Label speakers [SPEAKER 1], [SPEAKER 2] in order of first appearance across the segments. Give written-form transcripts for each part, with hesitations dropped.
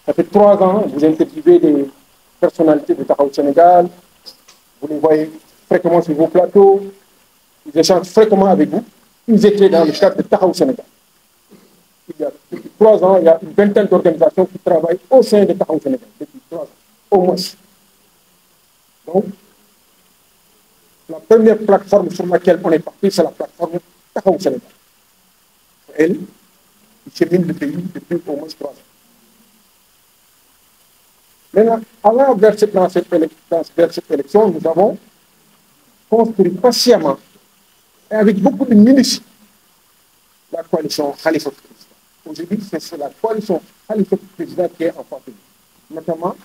[SPEAKER 1] Ça fait 3 ans, vous interviewez des personnalités de Tahaou Sénégal, vous les voyez fréquemment sur vos plateaux, ils échangent fréquemment avec vous. Ils étaient dans le cadre de Tahaou Sénégal. Depuis 3 ans, il y a une vingtaine d'organisations qui travaillent au sein de Tahaou Sénégal, depuis 3 ans, au moins. Donc, la première plateforme sur laquelle on est parti, c'est la plateforme Tahaou Sénégal. Elle, qui chemine le pays depuis au moins 3 ans. Maintenant, allant vers cette élection, nous avons construit patiemment et avec beaucoup de minutie la coalition Khalifa Président. Aujourd'hui, c'est la coalition Khalifa Président qui est en face de nous, notamment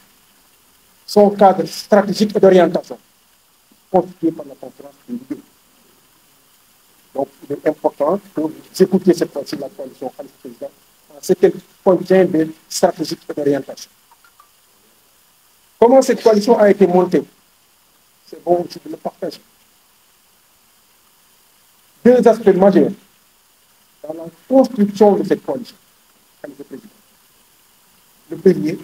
[SPEAKER 1] son cadre stratégique et d'orientation, constitué par la conférence de leaders. Donc, il est important que vous écoutiez cette fois-ci la coalition Khalifa Président en ce qu'elle contient de stratégique et d'orientation. Comment cette coalition a été montée? C'est bon aussi de le partager. 2 aspects majeurs dans la construction de cette coalition. Le premier,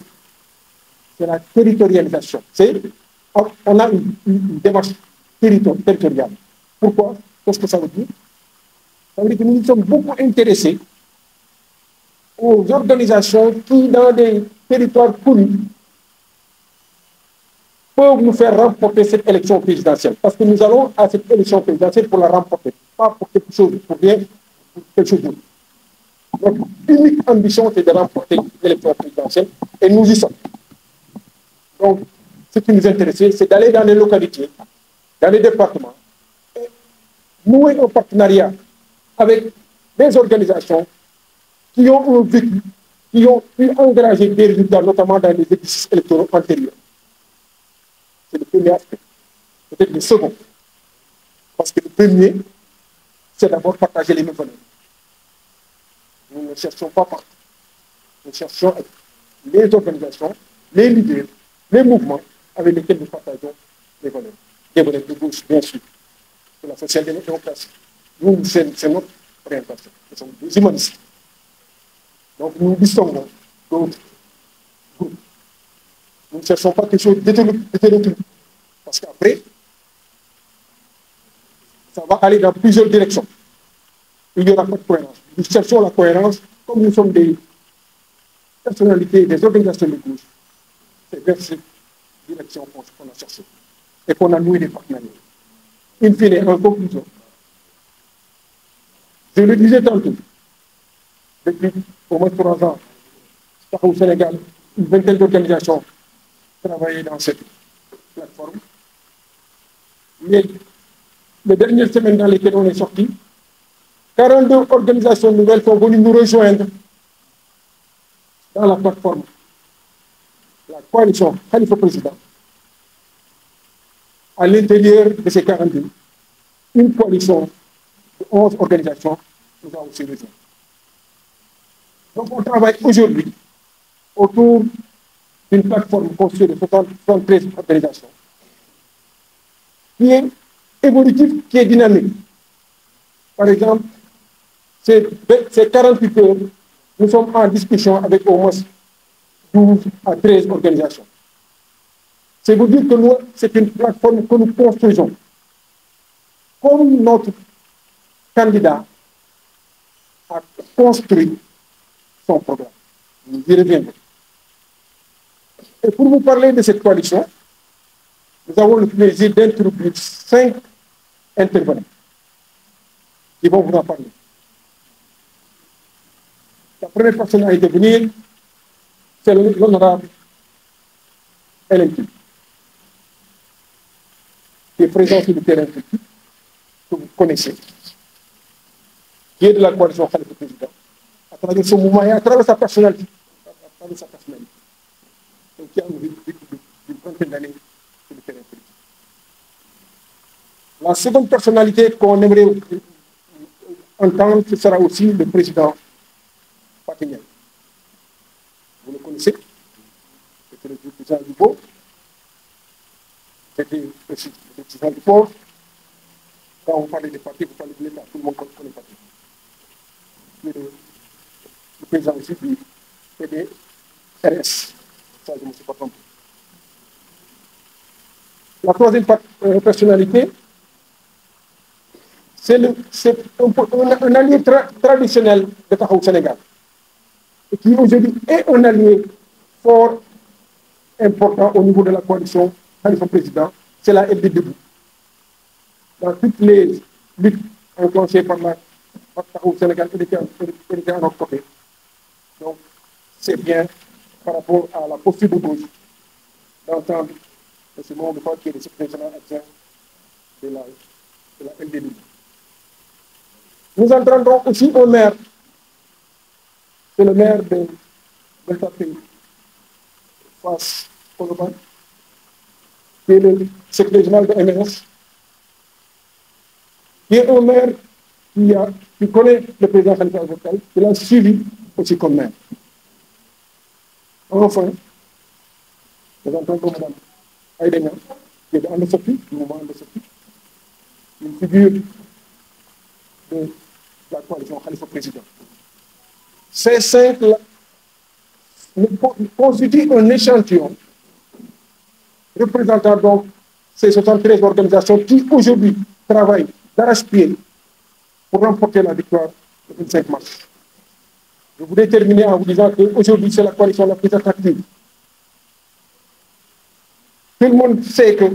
[SPEAKER 1] c'est la territorialisation. On a une démarche territoriale. Pourquoi? Qu'est-ce que ça veut dire? Ça veut dire que nous nous sommes beaucoup intéressés aux organisations qui, dans des territoires connus, peuvent nous faire remporter cette élection présidentielle. Parce que nous allons à cette élection présidentielle pour la remporter, pas pour quelque chose, pour rien, pour quelque chose d'autre. Notre unique ambition, c'est de remporter l'élection présidentielle, et nous y sommes. Donc, ce qui nous intéresse, c'est d'aller dans les localités, dans les départements, et nouer un partenariat avec des organisations qui ont un vécu, qui ont pu engager des résultats, notamment dans les exercices électoraux antérieurs. C'est le premier aspect. Peut-être le second. Parce que le premier, c'est d'abord partager les mêmes valeurs. Nous ne cherchons pas partout. Nous cherchons les organisations, les leaders, les mouvements avec lesquels nous partageons les valeurs. Des valeurs de gauche, bien sûr. De la social-démocratie. Nous, c'est notre orientation. Nous sommes des humanistes. Donc nous distinguons d'autres groupes. Nous ne cherchons pas quelque chose d'hétéroclite. Parce qu'après, ça va aller dans plusieurs directions. Il n'y aura pas de cohérence. Nous cherchons la cohérence, comme nous sommes des personnalités, des organisations de gauche. C'est vers cette direction qu'on a cherché. Et qu'on a noué des partenariats. In fine, en conclusion, je le disais tantôt, depuis au moins 3 ans, au Sénégal, une vingtaine d'organisations travaillaient dans cette plateforme. Mais les dernières semaines dans lesquelles on est sorti, 42 organisations nouvelles sont venues nous rejoindre dans la plateforme, la coalition Khalifa Président. À l'intérieur de ces 42, une coalition de 11 organisations nous a aussi rejoint. Donc on travaille aujourd'hui autour d'une plateforme constituée de 73 organisations, qui est évolutive, qui est dynamique. Par exemple, ces 48 heures, nous sommes en discussion avec au moins 12 à 13 organisations. C'est vous dire que nous, c'est une plateforme que nous construisons. Comme notre candidat a construit son programme. Nous y reviendrons. Et pour vous parler de cette coalition, nous avons le plaisir d'introduire 5 intervenants qui vont vous en parler. La première personne à intervenir, c'est l'honorable LNP, qui est présent sur le terrain politique, que vous connaissez, qui est de la coalition Khalifa Président, à travers son mouvement et à travers sa personnalité. Donc, qui a une vingtaine d'années sur le terrain politique. La seconde personnalité qu'on aimerait entendre, ce sera aussi le président Patignan. Vous le connaissez, c'était le président du Beau, c'était le président du port. Quand on parle des partis, vous parlez de l'État, tout le monde connaît Patignan. Le président aussi du PD, RS. Ça, je ne me suis pas trompé. La troisième personnalité, c'est un allié traditionnel de Taxawu Sénégal, et qui aujourd'hui est un allié fort, important au niveau de la coalition Khalifa Président, c'est la LD Debout. Dans toutes les luttes enclenchées par Taxawu Sénégal, elle était à notre côté. Donc, c'est bien par rapport à la posture de gauche d'entendre M. Mamadou Fall, qui est le secrétaire général adjoint de la LD Debout. Nous entendrons aussi au maire, c'est le maire de Delta Pays, Fass Colobane, qui est le secrétaire général de MNS, qui est un maire qui connaît le président Khalifa Sall, qui l'a suivi aussi comme maire. Enfin, nous entendons Mme Aïda Niang, qui est de Andesoppi, du mouvement Andesoppi, une figure de la coalition Khalifa Président. Ces cinq-là constituent un échantillon représentant donc ces 73 organisations qui aujourd'hui travaillent d'arrache-pied pour remporter la victoire le 25 mars. Je voudrais terminer en vous disant qu'aujourd'hui c'est la coalition la plus attractive. Tout le monde sait que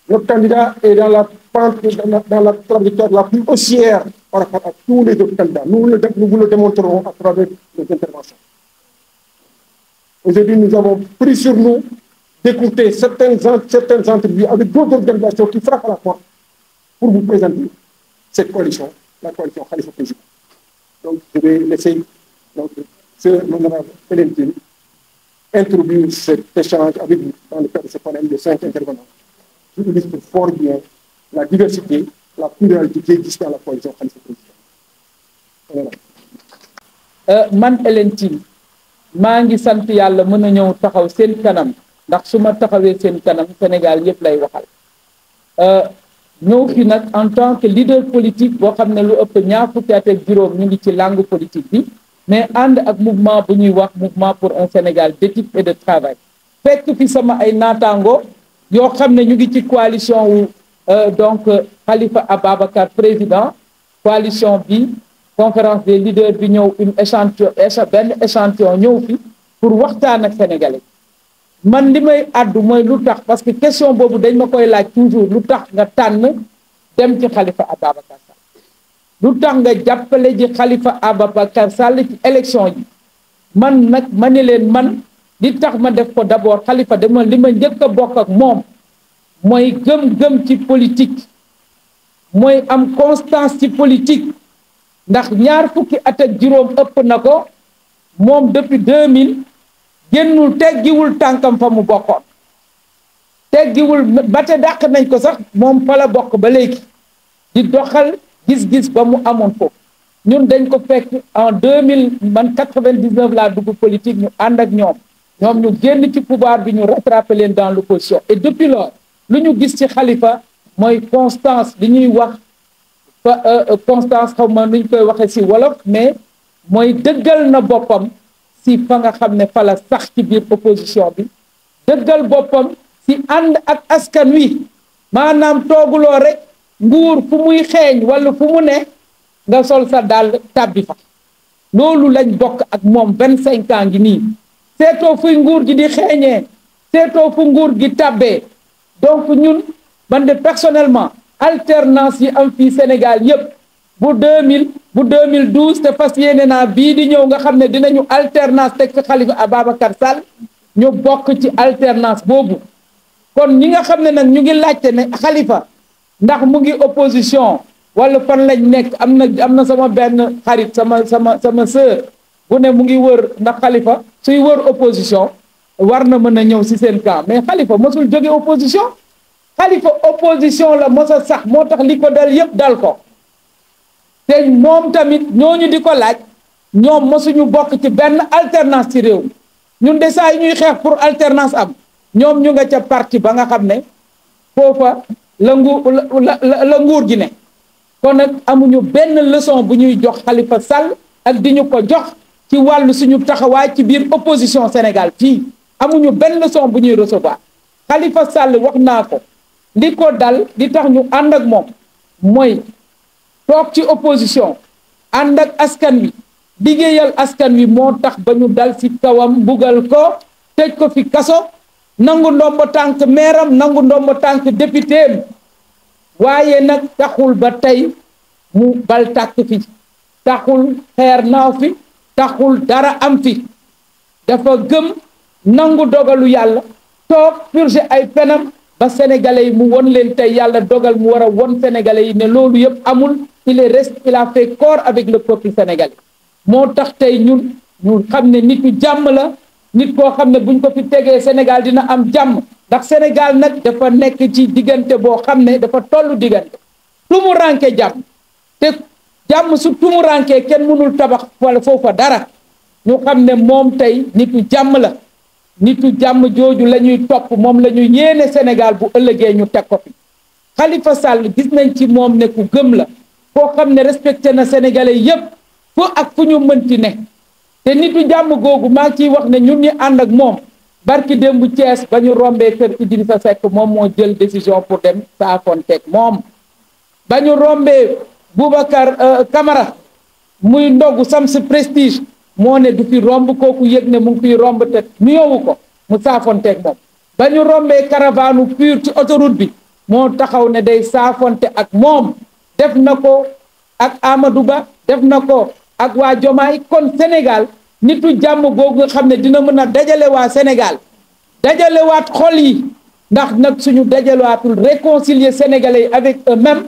[SPEAKER 1] notre candidat est dans la pente, dans la trajectoire la plus haussière par rapport à tous les autres candidats. Nous vous le démontrerons à travers les interventions. Aujourd'hui, nous avons pris sur nous d'écouter certaines entrevues avec d'autres organisations qui frappent à la porte pour vous présenter cette coalition, la coalition Khalifa Président. Donc, je vais laisser l'honorable Hélène Tine introduire cet échange avec vous dans le cadre de ce panel de 5 intervenants. Je illustre fort bien la diversité, la pluralité qui existe dans la coalition Khalifa Président.
[SPEAKER 2] Man Hélène Tine maa ngi sant yàlla mën a ñëw taxaw seen kanam ndax su ma taxawee seen kanam Sénégal yëpp lay waxal ñëw fi nag en tant que leader politique boo xam ne lu ëpp ñaar fukki at ak juróom ñu ngi ci langue politique bi mais ànd ak mouvement bu ñuy wax mouvement pour un Sénégal d'éthique et de travail fekk fi sama ay naataango yoo xam ne ñu ngi ci coalition wu donc Khalifa Ababacar président coalition bi conférence des leaders bi ñëw benn échantillon ñëw fi pour waxtaan ak sénégalais man li may àddu mooy lu tax parce que question boobu dañ ma koy laaj toujours lu tax nga tànn dem ci Khalifa Ababacar Sall lu tax nga jàppale ji Khalifa Ababacar Sall ci élection yi man nag ma ne leen man li tax ma def ko d'abord Khalifa dama li ma njëkk a bokk ak moom mooy gëm-gëm ci politique mooy am constance ci politique ndax ñaar fukki at ak juróom ëpp na ko moom depuis 2000 génnul teggiwul tànkam fa mu bokkoon teggiwul ba te dàq nañ ko sax moom fa la bokk ba léegi di doxal gis-gis ba mu amoon foofu ñun dañ ko fekk en 2000 man 99 laa dugg politique ñu ànd ak ñoom ñu génn ci pouvoir bi ñu rattrapé leen dans l'opposition et depuis lors lu ñu gis ci Khalifa mooy constance li ñuy wax constance xaw ma nuñ koy waxee si wolof mais mooy dëggal na boppam si fa nga xam ne fa la sax ci biir opposition bi dëggal boppam si ànd ak askan wi maanaam tooguloo rek nguur fu muy xeeñ wala fu mu ne nga sol sa dàll tàbbi fa loolu lañ bokk ak moom 25 ans ngi nii seetoo fuy nguur gi di xeeñee seetoo fu nguur gi tàbbee donc ñun man de personnellement alternance yi am fii Sénégal yëpp bu 2012 te fas yéene naa bii di ñëw nga xam ne dinañu alternance teg fi Khalifa Ababacar Sall ñu bokk ci alternance boobu kon ñi nga xam ne nag ñu ngi laajte ne Khalifa ndax mu ngi opposition wala fan lañ nekk am na sama benn xarit sama sœur bu ne mu ngi wër ndax Khalifa suy wër opposition war na mën a ñëw si seen camp mais Khalifa mosul jóge opposition Khalifa opposition la mos a sax moo tax li ko dal yëpp dal ko te moom tamit ñooñu di ko laaj ñoom mosuñu bokk ci benn alternance ci réew ñun de saa yi ñuy xeex pour alternance am ñoom ñu nga ca parti ba nga xam ne foofa la nguur gi ne kon nag amuñu benn leçon bu ñuy jox Khalifa Sall ak di ñu ko jox ci wàllu suñu taxawaay ci biir opposition Sénégal fii amuñu benn leçon bu ñuy recevoir Khalifa Sall wax naa ko li ko dal li tax ñu ànd ak moom mooy toog ci opposition ànd ak askan wi liggéeyal askan wi moo tax ba ñu dal ci kawam mbugal ko tëj ko fi kaso nangu ndombo tànk meeram nangu ndombo tànk députéem waaye nag taxul ba tey mu bal tàkk fi taxul xeer naaw fi taxul dara am fi dafa gëm nangu dogalu yàlla toog purger ay penam ba sénégalais yi mu won leen tey yàlla dogal mu war a won sénégalais yi ne loolu yëpp amul il a fait corps avec le peuple sénégalais moo tax tey ñu xam ne nitu jàmm la nit koo xam ne buñ ko fi tegee Sénégal dina am jàmm ndax Sénégal nag dafa nekk ci diggante boo xam ne dafa tollu diggante tumuranke jàmm te jàmm su tumuranke kenn mënul tabax wala foofa dara ñu xam ne moom tey nitu jàmm la nitu jàmm jooju la ñuy topp moom la ñu yéene Sénégal bu ëllëgee ñu teg ko fi Khalifa Sall gis nañ ci moom ne ku gëm la koo xam ne respecté na sénégalais yépp fu ak fu ñu mënti ne te nitu jàmm googu maa ngi ciy wax ne ñun ñu ànd ak moom barki démb Thiès ba ñu rombee kër Idrissa Seck moom moo jël décision pour dem saafonteeg moom ba ñu rombee Boubacar Camara muy ndogu Sams Prestige moo ne du fi romb kooku yëg ne mu ngi fiy romb te nuyoowu ko mu saafonteeg moom ba ñu rombee caravane pur ci autoroute bi moo taxaw ne day saafonte ak moom def na ko ak Amadou Ba def na ko ak waa Jomaay kon Sénégal nitu jàmm googu nga xam ne dina mën a dajale waa Sénégal dajalewaat xol yi ndax nag suñu dajalewaatul réconcilier sénégalais yi avec eux-mêmes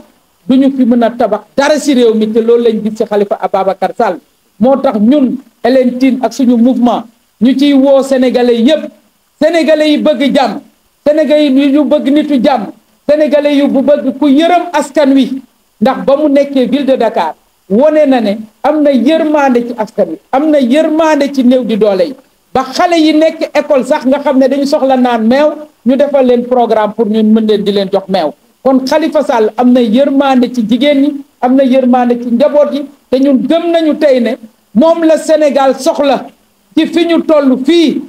[SPEAKER 2] duñu fi mën a tabax dara ci réew mi te loolu lañ gis ci Khalifa Ababacar Sall moo tax ñun Hélène Tine ak suñu mouvement ñu ciy woo sénégalais yépp sénégalais yi bëgg jàmm sénégalais yi yu bëgg nitu jàmm sénégalais yu bu bëgg ku yërëm askan wi ndax ba mu nekkee ville de Dakar wone na ne am na yërmande ci askan wi am na yërmande ci néew di doole yi ba xale yi nekk école sax nga xam ne dañu soxla naan meew ñu defal leen programme pour ñun mën leen di leen jox meew kon Khalifa Sall am na yërmande ci jigéen ñi am na yërmande ci njaboot yi te ñun gëm nañu tey ne moom la Sénégal soxla ci fi ñu toll fii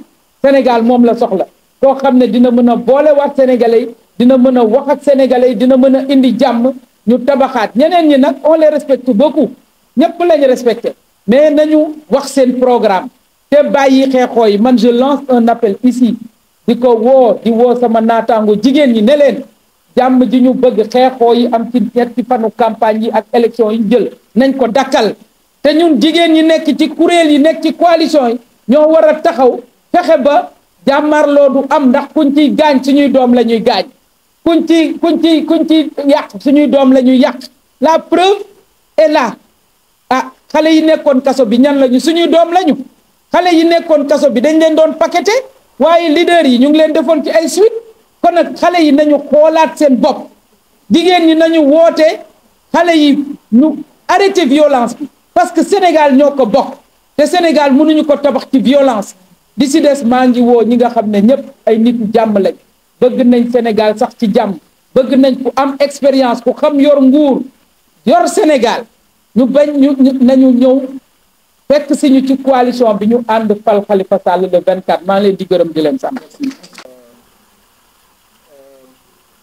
[SPEAKER 2] Sénégal moom la soxla koo xam ne dina mën a boolewaat sénégalais yi dina mën a wax ak sénégalais yi dina mën a indi jàmm ñu tabaxaat ñeneen ñi nag on les respecte beaucoup ñëpp lañu respecté mais nañu wax seen programme te bàyyi xeexoo yi man je lance un appel ici di ko woo sama naataango jigéen ñi ne leen jàmm ji ñu bëgg xeexoo yi am ci ñetti fanu campagne yi ak élection yi jël nañ ko dakkal te ñun jigéen ñi nekk ci kuréel yi nekk ci coalition yi ñoo war a taxaw fexe ba jàmmarloo du am ndax kuñ ciy gaañ suñuy doom la ñuy gaañ kuñ ci yàq suñuy doom la ñuy yàq la preuve est là ah xale yi nekkoon kaso bi ñan lañu suñuy doom lañu xale yi nekkoon kaso bi dañ leen doon paqueté waaye leader yi ñu ngi leen defoon ci ay suite kon nag xale yi nañu xoolaat seen bopp jigéen ñi nañu woote xale yi ñu arrêté violence bi parce que Sénégal ñoo ko bokk te Sénégal mënuñu ko tabax ci violence di si des maa ngi woo ñi nga xam ne ñëpp ay nit jàmm lañ bëgg nañ Sénégal sax ci jàmm bëgg nañ ku am expérience ku xam yor nguur yor Sénégal ñu bañ nañu ñëw fekk si ñu ci coalition bi ñu ànd fal Khalifa Sall le 24 maa ngi leen di gërëm di leen sant.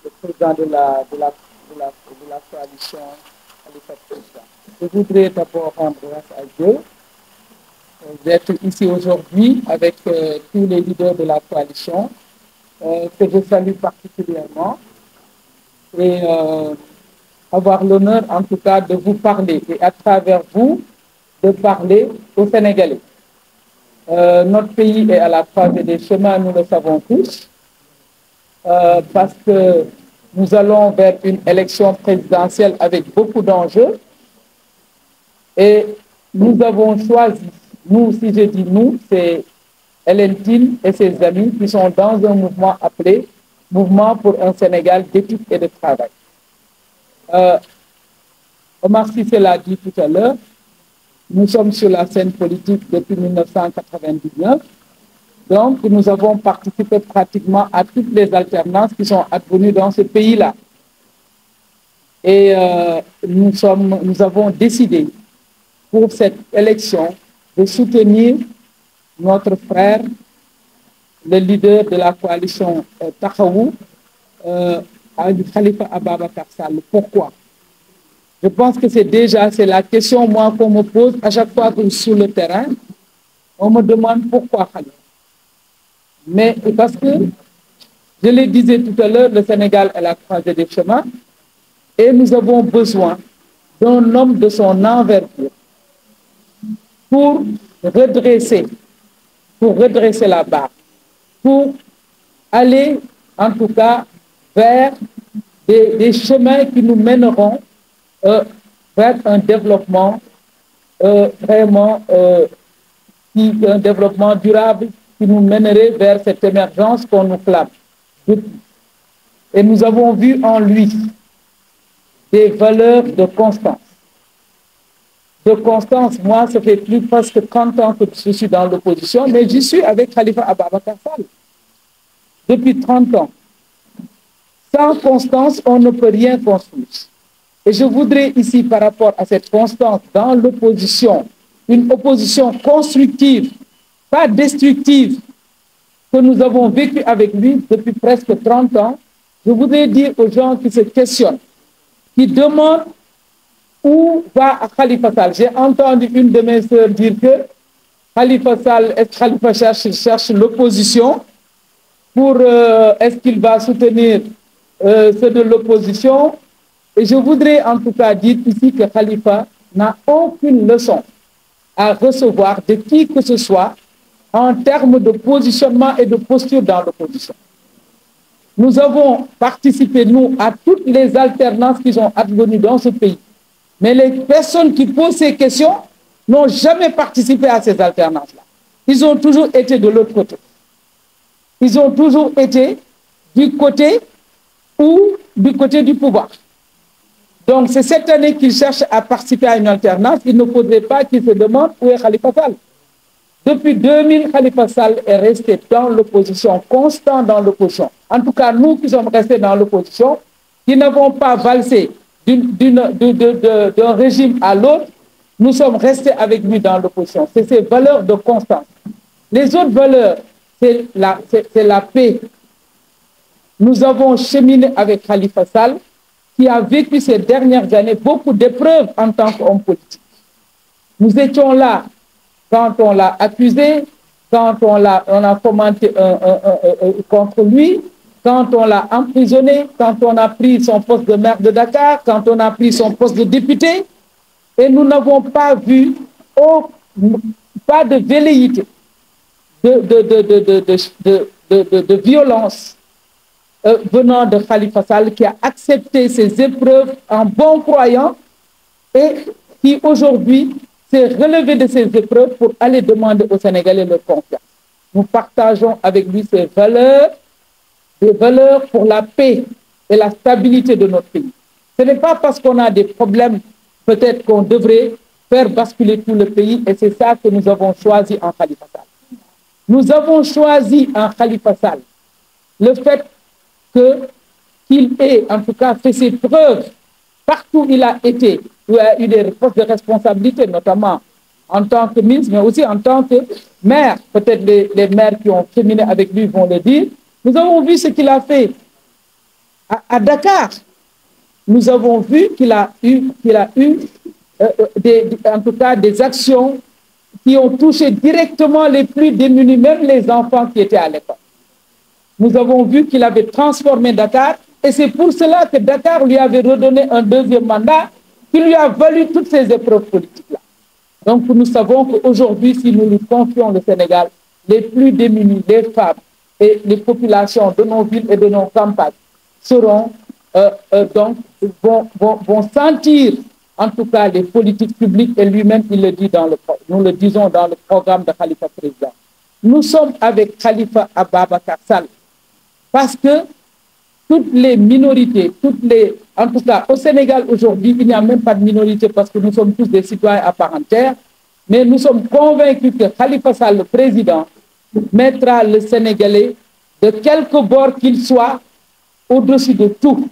[SPEAKER 2] Le président de la coalition Khalifa Président. Je voudrais d'abord rendre grâce à Dieu d'être ici aujourd'hui avec tous les leaders de la coalition que je salue particulièrement et avoir l'honneur en tout cas de vous parler et à travers vous de parler aux Sénégalais. Notre pays est à la croisée des chemins, nous le savons tous, parce que nous allons vers une élection présidentielle avec beaucoup d'enjeux et nous avons choisi, nous, si je dis nous, c'est Hélène Tine et ses amis qui sont dans un mouvement appelé Mouvement pour un Sénégal d'éthique et de travail. Omar Cissé l'a dit tout à l'heure, nous sommes sur la scène politique depuis 1999, donc nous avons participé pratiquement à toutes les alternances qui sont advenues dans ce pays-là. Et nous avons décidé pour cette élection de soutenir notre frère, le leader de la coalition Taxawu, Khalifa Ababacar Sall. Pourquoi? Je pense que c'est la question moi qu'on me pose à chaque fois que je suis sur le terrain. On me demande pourquoi Khalifa. Mais parce que, je le disais tout à l'heure, le Sénégal est la croisée des chemins et nous avons besoin d'un homme de son envergure pour redresser la barre, pour aller en tout cas vers des chemins qui nous mèneront vers un développement un développement durable qui nous mènerait vers cette émergence qu'on nous clame. Et nous avons vu en lui des valeurs de constance. De constance, moi, ça fait presque 30 ans que je suis dans l'opposition, mais j'y suis avec Khalifa Ababacar Sall depuis 30 ans. Sans constance, on ne peut rien construire. Et je voudrais ici, par rapport à cette constance dans l'opposition, une opposition constructive, pas destructive, que nous avons vécu avec lui depuis presque 30 ans, je voudrais dire aux gens qui se questionnent, qui demandent où va Khalifa Sall. J'ai entendu une de mes sœurs dire que Khalifa Sall, est-ce que Khalifa cherche l'opposition pour est-ce qu'il va soutenir ceux de l'opposition? Et je voudrais en tout cas dire ici que Khalifa n'a aucune leçon à recevoir de qui que ce soit en termes de positionnement et de posture dans l'opposition. Nous avons participé, nous, à toutes les alternances qui sont advenues dans ce pays. Mais les personnes qui posent ces questions n'ont jamais participé à ces alternances-là. Ils ont toujours été de l'autre côté. Ils ont toujours été du côté du pouvoir. Donc, c'est cette année qu'ils cherchent à participer à une alternance. Il ne faudrait pas qu'ils se demandent où est Khalifa Sall. Depuis 2000, Khalifa Sall est resté dans l'opposition, constant dans l'opposition. En tout cas, nous qui sommes restés dans l'opposition, qui n'avons pas valsé d'un régime à l'autre, nous sommes restés avec lui dans l'opposition. C'est ces valeurs de constance. Les autres valeurs, c'est la paix. Nous avons cheminé avec Khalifa Sall, qui a vécu ces dernières années beaucoup d'épreuves en tant qu'homme politique. Nous étions là quand on l'a accusé, quand on a commenté contre lui, quand on l'a emprisonné, quand on a pris son poste de maire de Dakar, quand on a pris son poste de député, et nous n'avons pas vu pas de velléité, de violence venant de Khalifa Sall, qui a accepté ces épreuves en bon croyant et qui aujourd'hui s'est relevé de ces épreuves pour aller demander aux Sénégalais leur confiance. Nous partageons avec lui ces valeurs, des valeurs pour la paix et la stabilité de notre pays. Ce n'est pas parce qu'on a des problèmes, peut-être qu'on devrait faire basculer tout le pays, et c'est ça que nous avons choisi en Khalifa Sall. Nous avons choisi en Khalifa Sall le fait qu'il ait en tout cas fait ses preuves partout où il a été, où il a eu des postes de responsabilité, notamment en tant que ministre, mais aussi en tant que maire. Peut-être les maires qui ont cheminé avec lui vont le dire. Nous avons vu ce qu'il a fait à Dakar. Nous avons vu qu'il a eu en tout cas des actions qui ont touché directement les plus démunis, même les enfants qui étaient à l'école. Nous avons vu qu'il avait transformé Dakar, et c'est pour cela que Dakar lui avait redonné un deuxième mandat qui lui a valu toutes ces épreuves politiques-là. Donc nous savons qu'aujourd'hui, si nous lui confions le Sénégal, les plus démunis, les femmes et les populations de nos villes et de nos campagnes vont sentir en tout cas les politiques publiques, et lui-même il le dit nous le disons dans le programme de Khalifa Président. Nous sommes avec Khalifa Ababacar Sall parce que toutes les minorités, en tout cas au Sénégal aujourd'hui, il n'y a même pas de minorité parce que nous sommes tous des citoyens à part entière, mais nous sommes convaincus que Khalifa Sall, le président, mettra le Sénégalais, de quelque bord qu'il soit, au-dessus de tout.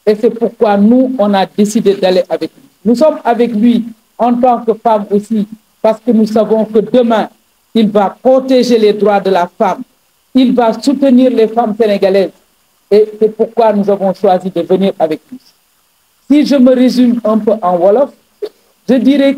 [SPEAKER 2] Et c'est pourquoi nous, on a décidé d'aller avec lui. Nous sommes avec lui en tant que femme aussi, parce que nous savons que demain, il va protéger les droits de la femme, il va soutenir les femmes sénégalaises. Et c'est pourquoi nous avons choisi de venir avec lui. Si je me résume un peu en wolof, je dirais